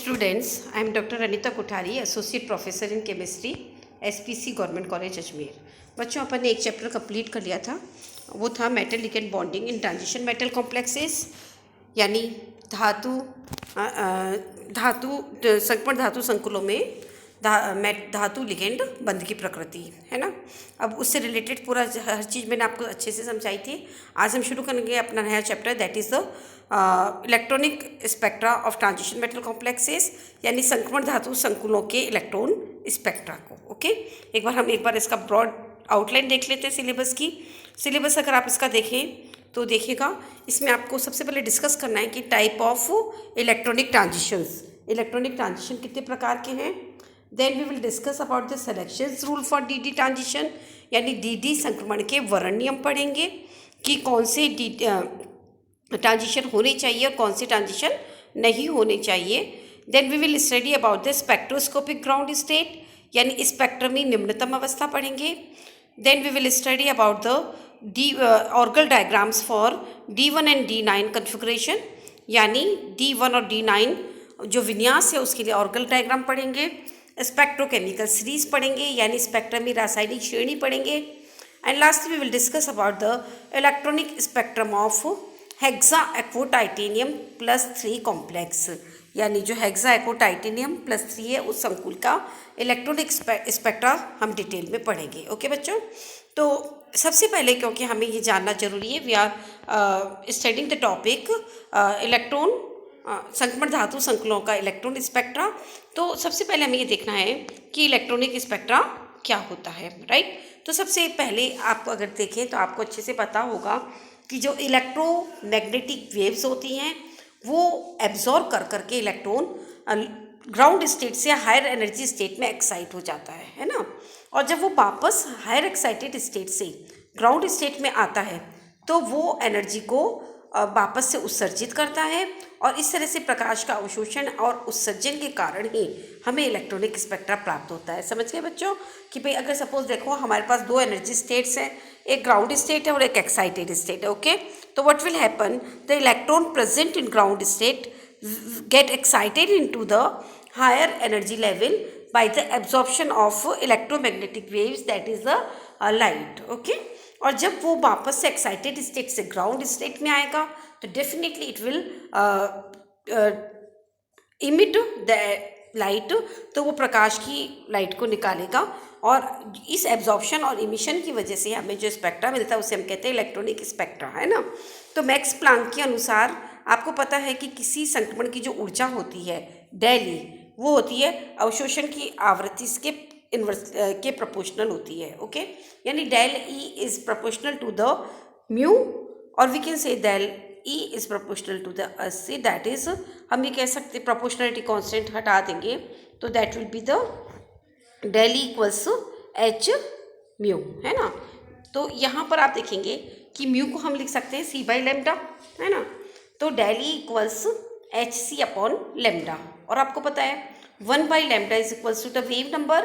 Students, I am Dr. Anita Kothari, Associate Professor in Chemistry, SPC government college Ajmer. बच्चों, अपन ने एक chapter complete कर लिया था, वो था metal ligand bonding in transition metal complexes, यानी संकरण धातु संकुलों में धातु लिगेंड बंध की प्रकृति है ना। अब उससे रिलेटेड पूरा हर चीज़ मैंने आपको अच्छे से समझाई थी। आज हम शुरू करेंगे अपना नया chapter, that is the electronic spectra of transition metal complexes, यानी संक्रमण धातु संकुलों के इलेक्ट्रॉन स्पेक्ट्रा को। ओके, एक बार इसका ब्रॉड आउटलाइन देख लेते हैं सिलेबस की। सिलेबस अगर आप इसका देखें तो देखिएगा, इसमें आपको सबसे पहले डिस्कस करना है कि type of electronic transitions, electronic transition कितने प्रकार के हैं। Then we will discuss about the selections rule for DD transition, यानी डीडी संक्रमण के वर्ण नियम पढ़ेंगे कि कौन से ट्रांजिशन होने चाहिए और कौन से ट्रांजिशन नहीं होने चाहिए। Then we will study about the spectroscopic ground state, यानी स्पेक्ट्रमी निम्नतम अवस्था पढ़ेंगे। Then we will study about the Orgel diagrams for D1 and D9 configuration, यानी D1 और D9 जो विन्यास है उसके लिए ऑर्गल डायग्राम पढ़ेंगे। स्पेक्ट्रोकेमिकल सीरीज पढ़ेंगे, यानी स्पेक्ट्रमी रासायनिक श्रेणी पढ़ेंगे। And last we will discuss about the electronic spectrum of hexa aquo titanium +3 complex, यानी जो हेक्सा एक्वो टाइटेनियम +3 है उस संकुल का इलेक्ट्रॉनिक स्पेक्ट्रा हम डिटेल में पढ़ेंगे। ओके बच्चों, तो सबसे पहले क्योंकि हमें ये जानना जरूरी है, we are studying the topic electron संक्रमण धातु संकुलों का इलेक्ट्रॉन स्पेक्ट्रा। तो सबसे पहले हमें ये देखना है कि इलेक्ट्रॉनिक स्पेक्ट्रा क्या होता है, राइट। तो सबसे पहले आपको अगर देखें तो आपको अच्छे से पता होगा कि जो इलेक्ट्रोमैग्नेटिक वेव्स होती हैं वो एब्जॉर्ब कर करके इलेक्ट्रॉन ग्राउंड स्टेट से हायर एनर्जी स्टेट में एक्साइट हो जाता है ना। और जब वो वापस हायर एक्साइटेड स्टेट से ग्राउंड स्टेट में आता है तो वो एनर्जी को वापस से उत्सर्जित करता है, और इस तरह से प्रकाश का अवशोषण और उत्सर्जन के कारण ही हमें इलेक्ट्रॉनिक स्पेक्ट्रा प्राप्त होता है। समझ गए बच्चों कि भाई अगर सपोज देखो हमारे पास दो एनर्जी स्टेट्स हैं, एक ग्राउंड स्टेट है और एक एक्साइटेड स्टेट है। ओके, तो what will happen, the electron present in ground state get excited into the higher energy level by the absorption of electromagnetic waves, that is the light. Okay, और जब वो वापस से एक्साइटेड स्टेट से ground state में आएगा तो definitely it will emit the light, तो वो प्रकाश की लाइट को निकालेगा, और इस एब्जॉर्प्शन और इमिशन की वजह से हमें जो स्पेक्ट्रा मिलता है उसे हम कहते हैं इलेक्ट्रॉनिक स्पेक्ट्रा, है ना। तो मैक्स प्लांक के अनुसार आपको पता है कि किसी संक्रमण की जो ऊर्जा होती है डेली, वो होती है अवशोषण की आवृत्ति के इनवर्स के प्रोपोर्शनल होती है। ओके, यानी del e is proportional to the mu, और we can say del e is proportional to the अस्सी, दैट इज हम ये कह सकते प्रोपोर्शनलिटी कांस्टेंट हटा देंगे तो that will be the del e equals H mu, है ना। तो यहाँ पर आप देखेंगे कि म्यू को हम लिख सकते हैं C/λ, है ना। तो डेल ई इक्वल्स HC/λ, और आपको पता है 1/λ is equals to the wave number,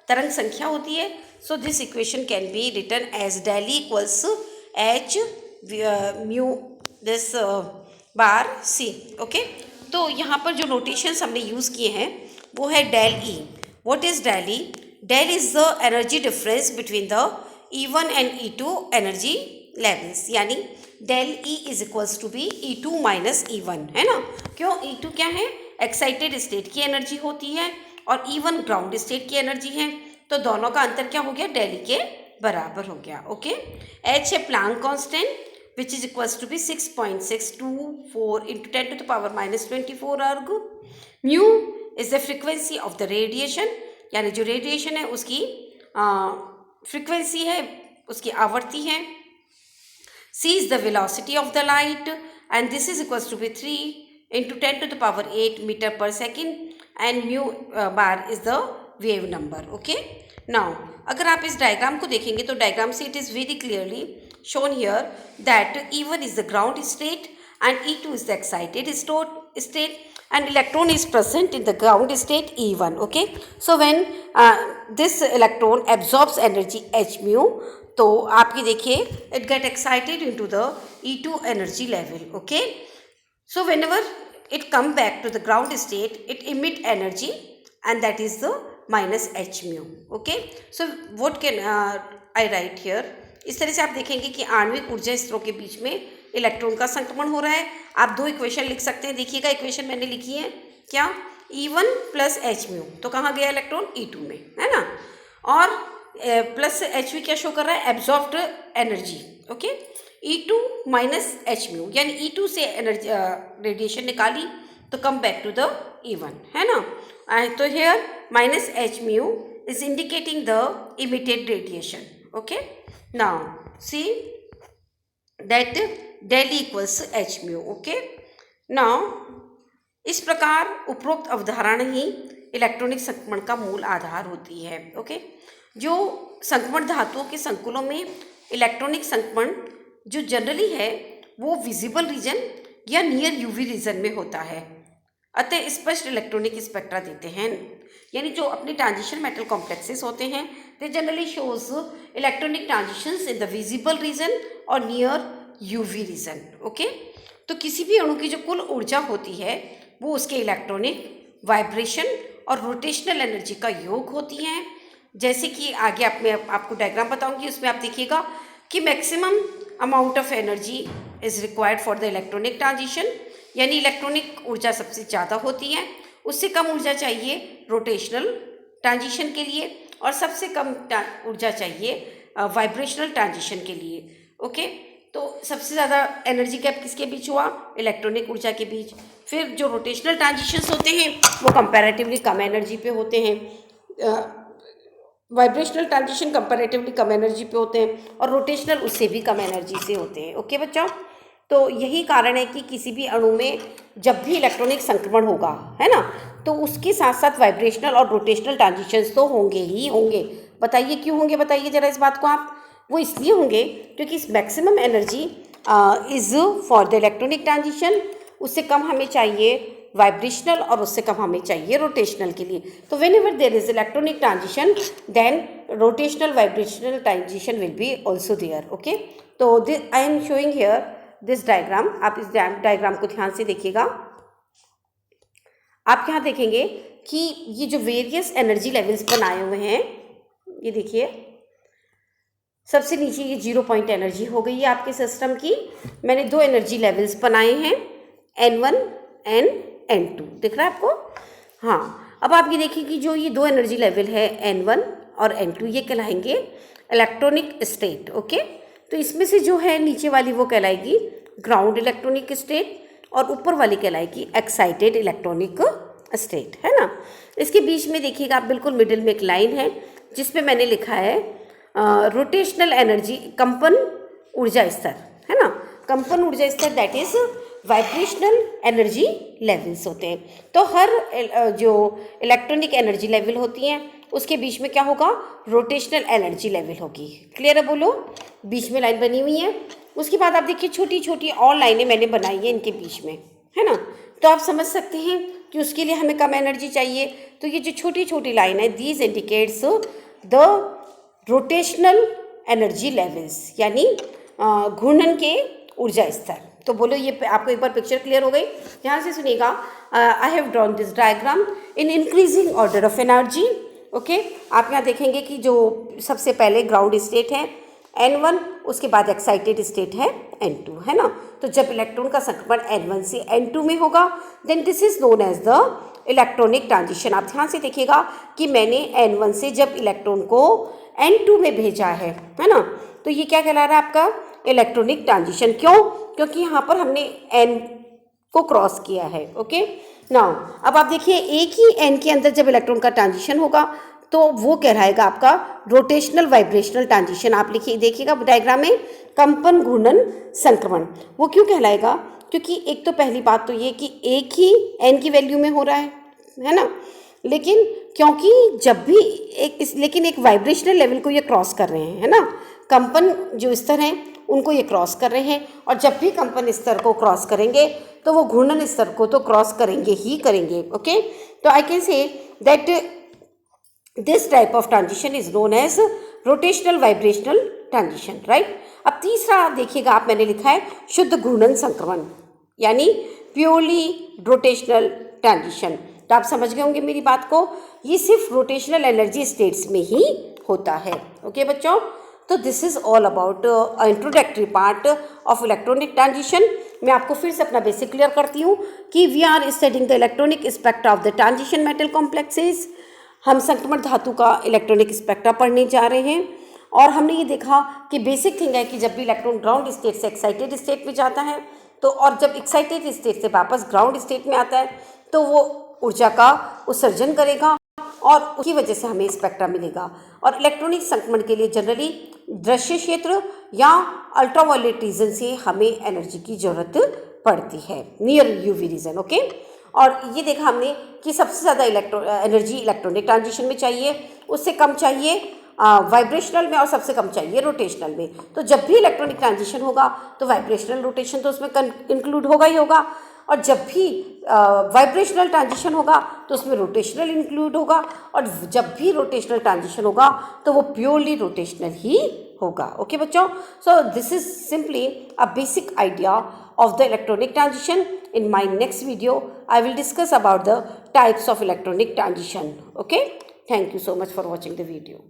तरंग संख्या होती है। So this equation can be written as del e equals H mu this bar c. Okay, तो यहाँ पर जो नोटेशंस हमने यूज़ किए हैं वो है del e. What is del e? Del is the energy difference between the E1 and E2 energy levels, यानी del e is equals to be E2 minus E1, है ना। क्यों? E2 क्या है? एक्साइटेड स्टेट की एनर्जी होती है और E1 ग्राउंड स्टेट की एनर्जी है, तो दोनों का अंतर क्या हो गया? डेल के बराबर हो गया। ओके, एच है Planck constant which is equals to be 6.624 into 10⁻⁻24 erg. Mu is the frequency of the radiation, यानी जो रेडिएशन है उसकी फ्रिक्वेंसी है, उसकी आवृत्ति है। C is the velocity of the light and this is equals to be 3 into 10⁸ meter per second and mu bar is the wave number. Okay, now अगर आप इस डायग्राम को देखेंगे तो डायग्राम से it is very clearly shown here that E1 is the ground state and E2 is the excited state and electron is present in the ground state E1. Okay, so when this electron absorbs energy h mu, तो आपकी देखिए it get excited into the E2 energy level. Okay, so whenever it come back to the ground state, it emit energy and that is the minus h mu. Okay, so what can I write here? इस तरह से आप देखेंगे कि आणविक ऊर्जा स्तरों के बीच में इलेक्ट्रॉन का संक्रमण हो रहा है। आप दो इक्वेशन लिख सकते हैं। देखिएगा इक्वेशन मैंने लिखी है क्या, E1 प्लस एच म्यू, तो कहाँ गया इलेक्ट्रॉन E2 में, है ना, और प्लस एच क्या शो कर रहा है, absorbed energy. Okay, E2 minus H mu, यानी E2 से एनर्जी रेडिएशन निकाली तो come back to the E1, है ना। तो here minus H mu is indicating the emitted radiation. Okay, now see that del equals H mu. Okay, now इस प्रकार उपरोक्त अवधारणा ही इलेक्ट्रॉनिक संक्रमण का मूल आधार होती है। ओके, जो संक्रमण धातुओं के संकुलों में इलेक्ट्रॉनिक संक्रमण जो जनरली है वो विजिबल रीजन या नियर यूवी रीजन में होता है, अतः स्पष्ट इलेक्ट्रॉनिक स्पेक्ट्रा देते हैं। यानी जो अपने ट्रांजिशन मेटल कॉम्प्लेक्सेस होते हैं they generally shows electronic transitions in the visible region और नियर यूवी रीजन। ओके, तो किसी भी अणु की जो कुल ऊर्जा होती है वो उसके इलेक्ट्रॉनिक, वाइब्रेशन और रोटेशनल एनर्जी का योग होती है। जैसे कि आगे आपको डायग्राम बताऊंगी, उसमें आप देखिएगा कि maximum amount of energy is required for the electronic transition, यानी इलेक्ट्रॉनिक ऊर्जा सबसे ज़्यादा होती है, उससे कम ऊर्जा चाहिए रोटेशनल ट्रांजिशन के लिए और सबसे कम ऊर्जा चाहिए वाइब्रेशनल ट्रांजिशन के लिए। ओके, तो सबसे ज़्यादा एनर्जी गैप किसके बीच हुआ, इलेक्ट्रॉनिक ऊर्जा के बीच। फिर जो रोटेशनल ट्रांजिशंस होते हैं वो कंपैरेटिवली कम एनर्जी पे होते हैं, वाइब्रेशनल ट्रांजिशन कंपैरेटिवली कम एनर्जी पे होते हैं और रोटेशनल उससे भी कम एनर्जी से होते हैं। ओके बच्चों, तो यही कारण है कि किसी भी अणु में जब भी इलेक्ट्रॉनिक संक्रमण होगा, है ना, तो उसके साथ साथ वाइब्रेशनल और रोटेशनल ट्रांजिशंस तो होंगे ही होंगे। बताइए क्यों होंगे, बताइए जरा इस बात को आप। वो इसलिए होंगे क्योंकि maximum energy is for the electronic transition, उससे कम हमें चाहिए वाइब्रेशनल और उससे कम हमें चाहिए रोटेशनल के लिए। तो whenever there is electronic transition then rotational vibrational transition will be also there. Okay, तो I am showing here this diagram. आप इस डायग्राम को ध्यान से देखिएगा। आप यहाँ देखेंगे कि ये जो वेरियस एनर्जी लेवल्स बनाए हुए हैं, ये देखिए सबसे नीचे ये 0 पॉइंट एनर्जी हो गई है आपके सिस्टम की। मैंने दो एनर्जी लेवल्स बनाए हैं, N1 एंड N2, दिख रहा है आपको। हाँ, अब आप ये देखिए कि जो ये दो एनर्जी लेवल है N1 और N2 ये कहलाएंगे इलेक्ट्रॉनिक स्टेट। ओके, तो इसमें से जो है नीचे वाली वो कहलाएगी ग्राउंड इलेक्ट्रॉनिक स्टेट और ऊपर वाली कहलाएगी एक्साइटेड इलेक्ट्रॉनिक स्टेट, है ना। इसके बीच में देखिएगा आप बिल्कुल मिडिल में एक लाइन है जिसपे मैंने लिखा है रोटेशनल एनर्जी, कंपन ऊर्जा स्तर, है ना, कंपन ऊर्जा स्तर that is vibrational energy levels होते हैं। तो हर जो इलेक्ट्रॉनिक एनर्जी लेवल होती हैं उसके बीच में क्या होगा, रोटेशनल एनर्जी लेवल होगी। क्लियर है, बोलो। बीच में लाइन बनी हुई है, उसके बाद आप देखिए छोटी छोटी और लाइनें मैंने बनाई है इनके बीच में, है ना। तो आप समझ सकते हैं कि उसके लिए हमें कम एनर्जी चाहिए। तो ये जो छोटी छोटी लाइन है these indicates the rotational energy levels, यानी घूर्णन के ऊर्जा स्तर। तो बोलो, ये आपको एक बार पिक्चर क्लियर हो गई। ध्यान से सुनिएगा। I have drawn this diagram in increasing order of energy. Okay, आप यहाँ देखेंगे कि जो सबसे पहले ग्राउंड स्टेट है N1, उसके बाद एक्साइटेड स्टेट है N2, है ना। तो जब इलेक्ट्रॉन का संक्रमण N1 से N2 में होगा then this is known as the electronic transition. आप ध्यान से देखिएगा कि मैंने N1 से जब इलेक्ट्रॉन को N2 में भेजा है ना, तो ये क्या कहला रहा है आपका इलेक्ट्रॉनिक ट्रांजिशन। क्यों? क्योंकि यहाँ पर हमने N को क्रॉस किया है। ओके, नाउ अब आप देखिए एक ही N के अंदर जब इलेक्ट्रॉन का ट्रांजिशन होगा तो वो कहलाएगा आपका रोटेशनल वाइब्रेशनल ट्रांजिशन। आप लिखिए, देखिएगा डायग्राम में कंपन घूर्णन संक्रमण। वो क्यों कहलाएगा? क्योंकि एक तो पहली बात तो ये कि एक ही N की वैल्यू में हो रहा है ना, लेकिन क्योंकि जब भी लेकिन एक वाइब्रेशनल लेवल को ये क्रॉस कर रहे हैं, है ना, कंपन जो स्तर हैं उनको ये क्रॉस कर रहे हैं, और जब भी कंपन स्तर को क्रॉस करेंगे तो वो घूर्णन स्तर को तो क्रॉस करेंगे ही करेंगे। ओके, तो I can say that this type of transition is known as rotational vibrational transition, right. अब तीसरा देखिएगा आप, मैंने लिखा है शुद्ध घूर्णन संक्रमण, यानी प्योरली रोटेशनल ट्रांजिशन। तो आप समझ गए होंगे मेरी बात को, ये सिर्फ रोटेशनल एनर्जी स्टेट्स में ही होता है। ओके बच्चों, तो this is all about introductory part of electronic transition. मैं आपको फिर से अपना बेसिक क्लियर करती हूँ कि we are studying the electronic spectra of the transition metal complexes. हम संक्रमण धातु का इलेक्ट्रॉनिक स्पेक्ट्रा पढ़ने जा रहे हैं और हमने ये देखा कि बेसिक थिंग है कि जब भी इलेक्ट्रॉन ग्राउंड स्टेट से एक्साइटेड स्टेट में जाता है तो, और जब एक्साइटेड स्टेट से वापस ग्राउंड स्टेट में आता है तो वो ऊर्जा का उत्सर्जन करेगा और उसकी वजह से हमें स्पेक्ट्रा मिलेगा। और इलेक्ट्रॉनिक संक्रमण के लिए जनरली दृश्य क्षेत्र या अल्ट्रावायलेट रीजन से हमें एनर्जी की ज़रूरत पड़ती है, नियर यूवी रीजन। ओके, और ये देखा हमने कि सबसे ज़्यादा एनर्जी इलेक्ट्रॉनिक ट्रांजिशन में चाहिए, उससे कम चाहिए वाइब्रेशनल में और सबसे कम चाहिए रोटेशनल में। तो जब भी इलेक्ट्रॉनिक ट्रांजिशन होगा तो वाइब्रेशनल रोटेशन तो उसमें इंक्लूड होगा ही होगा, और जब भी वाइब्रेशनल ट्रांजिशन होगा तो उसमें रोटेशनल इंक्लूड होगा, और जब भी रोटेशनल ट्रांजिशन होगा तो वो प्योरली रोटेशनल ही होगा। ओके बच्चों, so this is simply a basic idea of the electronic transition. In my next video I will discuss about the types of electronic transition. Okay, thank you so much for watching the video.